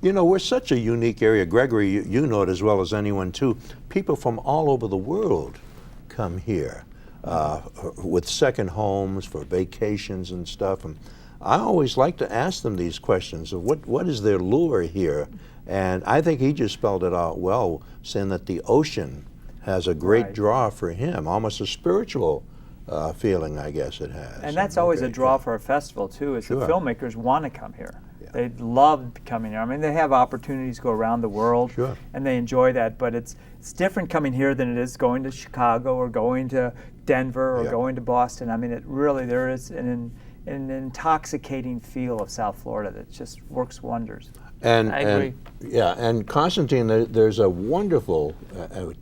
You know, we're such a unique area. Gregory, you know it as well as anyone too. People from all over the world come here with second homes for vacations and stuff. And I always like to ask them these questions of what is their lure here? And I think he just spelled it out well, saying that the ocean has a great draw for him, almost a spiritual feeling, I guess it has. And that's always a draw for a festival too, is the filmmakers want to come here. Yeah. They love coming here. I mean, they have opportunities to go around the world, and they enjoy that. But it's different coming here than it is going to Chicago or going to Denver or going to Boston. I mean, there is an intoxicating feel of South Florida that just works wonders. I agree. And Constantine, there's a wonderful,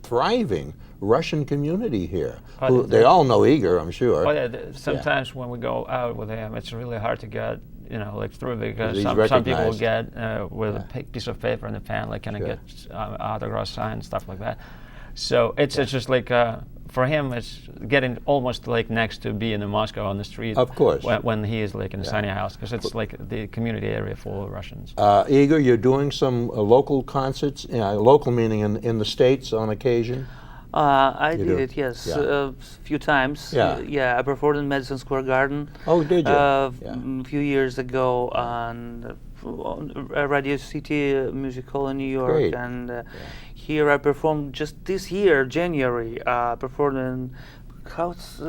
thriving Russian community here. They all know Igor, I'm sure. Sometimes when we go out with him, it's really hard to get, through, because He's some people get with a piece of paper in the pen, like get autograph signs, stuff like that. So it's just like for him, it's getting almost like next to being in Moscow on the street. Of course. When he is like in a sunny house, because it's like the community area full of Russians. Igor, you're doing some local concerts, local meaning in the States on occasion? I did it, yes, a few times. I performed in Madison Square Garden. Oh, did you? A few years ago on Radio City Music Hall in New York. Great. And here I performed just this year, January, performed in House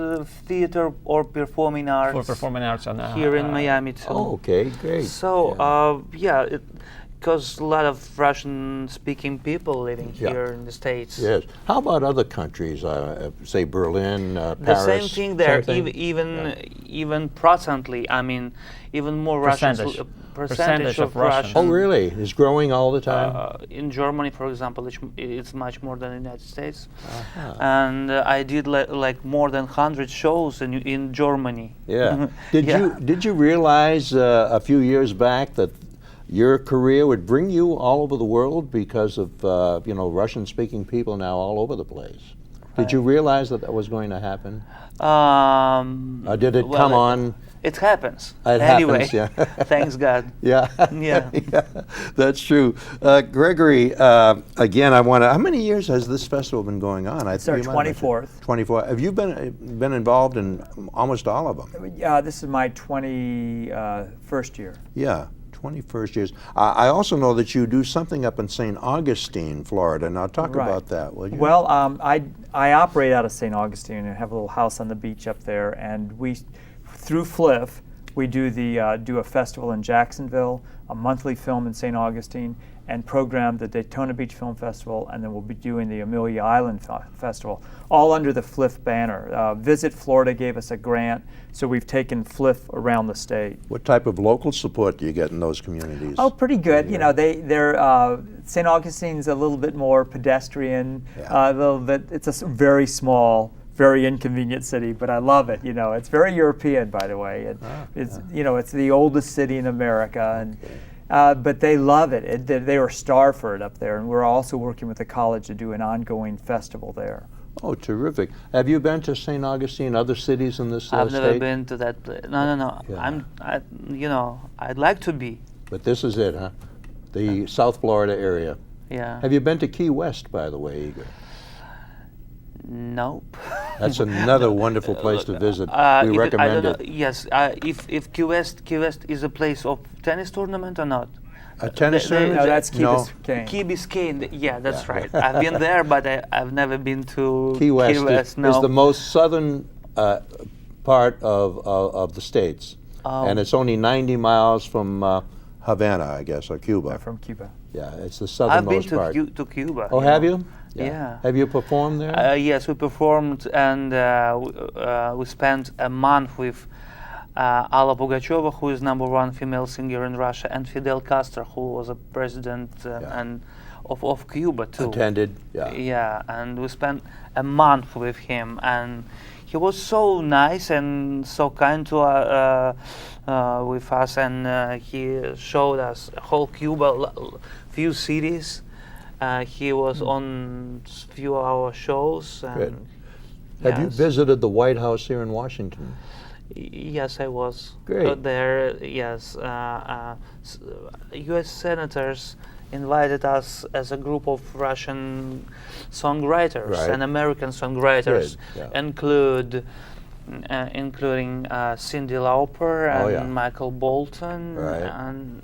Theater or Performing Arts. For Performing Arts here in Miami too. Oh, okay, great. So, because a lot of Russian-speaking people living here in the States. Yes. How about other countries? Say Berlin, Paris. The same thing there. Same thing? Even percently. I mean, even more Percentage of Russian. Oh, really? It's growing all the time? In Germany, for example, it's much more than the United States. And I did like more than 100 shows in Germany. Yeah. Did you realize a few years back that your career would bring you all over the world because of Russian-speaking people now all over the place? Did you realize that was going to happen? Or did it come on? It happens. It anyway, happens, yeah. Thanks God. Yeah. That's true. Gregory, again, how many years has this festival been going on? It's our 24th. 24. Have you been involved in almost all of them? Yeah, this is my 21st year. Yeah. 21st years. I also know that you do something up in St. Augustine, Florida. Now talk about that, will you? Well, I operate out of St. Augustine and have a little house on the beach up there, and through FLIF, we do a festival in Jacksonville, a monthly film in St. Augustine, and program the Daytona Beach Film Festival, and then we'll be doing the Amelia Island Festival, all under the FLIF banner. Visit Florida gave us a grant, so we've taken FLIF around the state. What type of local support do you get in those communities? Oh, pretty good. St. Augustine's a little bit more pedestrian, a little bit. It's a very small, very inconvenient city, but I love it. It's very European, by the way. It's the oldest city in America, and but they love it. They were starved for it up there, and we're also working with the college to do an ongoing festival there. Oh, terrific! Have you been to St. Augustine, other cities in this state? I've never been to that place. No. Yeah. I'd like to be. But this is it, huh? The South Florida area. Yeah. Have you been to Key West, by the way, Igor? Nope. That's another wonderful place to visit. We recommend it. Yes, if Key West is a place of tennis tournament or not? A tennis tournament? No, that's Key Biscayne. Key Biscayne, yeah, that's right. I've been there, but I've never been to Key West. No. Is the most southern part of the States. And it's only 90 miles from Havana, I guess, or Cuba. From Cuba. Yeah, it's the southernmost part. I've been to Cuba. Oh, have you? Yeah. Have you performed there? Yes, we performed, and we spent a month with Alla Pugacheva, who is #1 female singer in Russia, and Fidel Castro, who was a president and of Cuba too. Attended, Yeah, and we spent a month with him, and he was so nice and so kind to with us, and he showed us whole Cuba, few cities. He was on few of our shows. Good. Have you visited the White House here in Washington? Yes, I was Great. there. Yes, U.S. senators invited us as a group of Russian songwriters Right. and American songwriters, Good, yeah. including Cyndi Lauper Oh, and yeah. Michael Bolton Right. and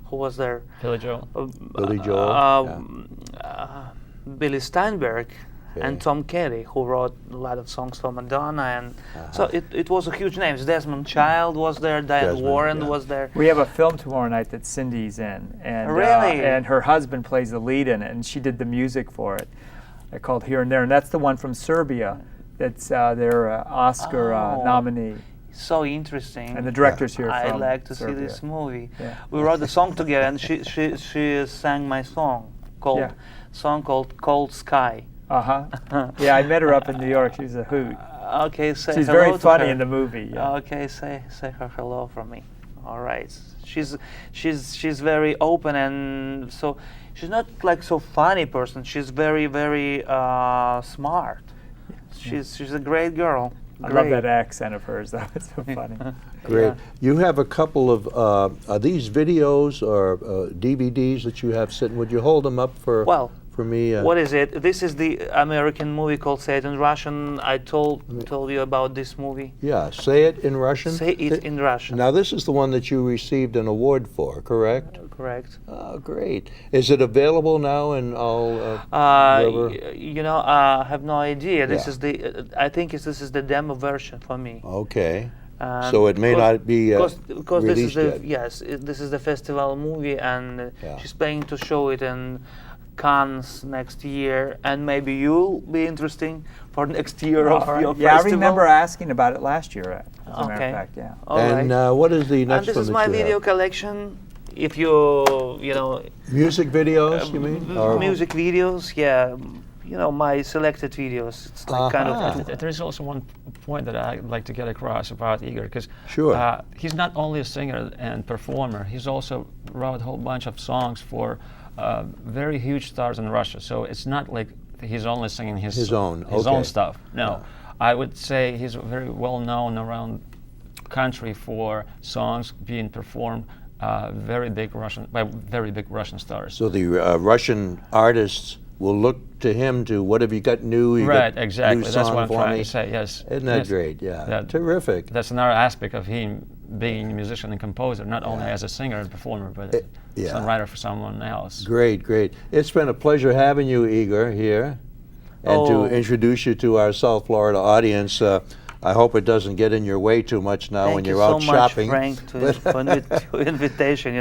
who was there? Billy Joel. Billy Joel, Billy Steinberg Okay. and Tom Kelly, who wrote a lot of songs for Madonna, and so it was a huge name. Desmond Child was there, Diane Desmond, Warren yeah. was there. We have a film tomorrow night that Cindy's in, and Really? and her husband plays the lead in it, and she did the music for it. Called Here and There, and that's the one from Serbia. That's their Oscar Oh. nominee, So interesting. and the director's here I'd from like to Serbia. see this movie. Yeah. We wrote the song together, and she sang my song called Cold Sky. Yeah, I met her up in New York. She's a hoot. Okay, say She's hello very to funny her. in the movie. Yeah. Okay, say her hello from me. All right. She's very open, and so she's not like so funny person. She's very smart. She's a great girl. I love that accent of hers. Though it's so funny. Great. Yeah. You have a couple of, are these videos or DVDs that you have sitting? Would you hold them up for me? What is it? This is the American movie called Say It in Russian. I told you about this movie. Yeah, Say It in Russian? Say It in Russian. Now, this is the one that you received an award for, correct? Correct. Oh, great. Is it available now in all? wherever? I have no idea. This Yeah. is the. I think this is the demo version for me. Okay. So it may not be because this is released the this is the festival movie, and Yeah. she's planning to show it in Cannes next year, and maybe you'll be interesting for next year of All right. your Yeah, festival. I remember asking about it last year. As a matter Okay. of fact, yeah. All And right. what is the And next this one is that my you video have? collection. If you Music videos, you mean? Or- music videos, yeah. My selected videos. It's like kind Uh-huh. of. There is also one point that I'd like to get across about Igor, because Sure. he's not only a singer and performer, he's also wrote a whole bunch of songs for very huge stars in Russia. So it's not like he's only singing his own, his okay. own stuff. No, I would say he's very well known around country for songs being performed by very big Russian stars. So the Russian artists will look to him to, what have you got new? You Right, got exactly. new That's song what I'm for trying me? to say. Yes. Isn't that Yes. great? Yeah. That- Terrific. That's another aspect of him being a musician and composer, not only as a singer and performer, but a yeah. songwriter for someone else. Great, great. It's been a pleasure having you, Igor, here, and to introduce you to our South Florida audience. I hope it doesn't get in your way too much now when Thank you you're out so much, shopping. Frank, for the invitation.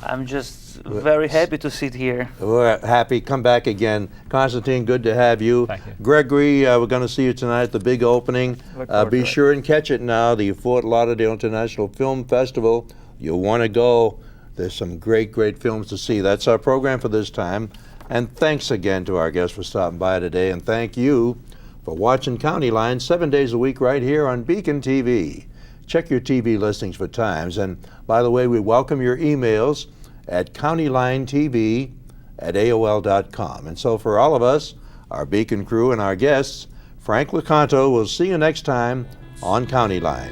I'm just very happy to sit here. We're happy. Come back again. Constantine, good to have you. Thank you. Gregory, we're going to see you tonight at the big opening. Look forward Be to it. sure and catch it now, the Fort Lauderdale International Film Festival. You'll want to go. There's some great, great films to see. That's our program for this time. And thanks again to our guests for stopping by today. And thank you for watching County Line 7 days a week right here on Beacon TV. Check your TV listings for times. And by the way, we welcome your emails at countylinetv@aol.com. And so for all of us, our Beacon crew and our guests, Frank LeConto, will see you next time on County Line.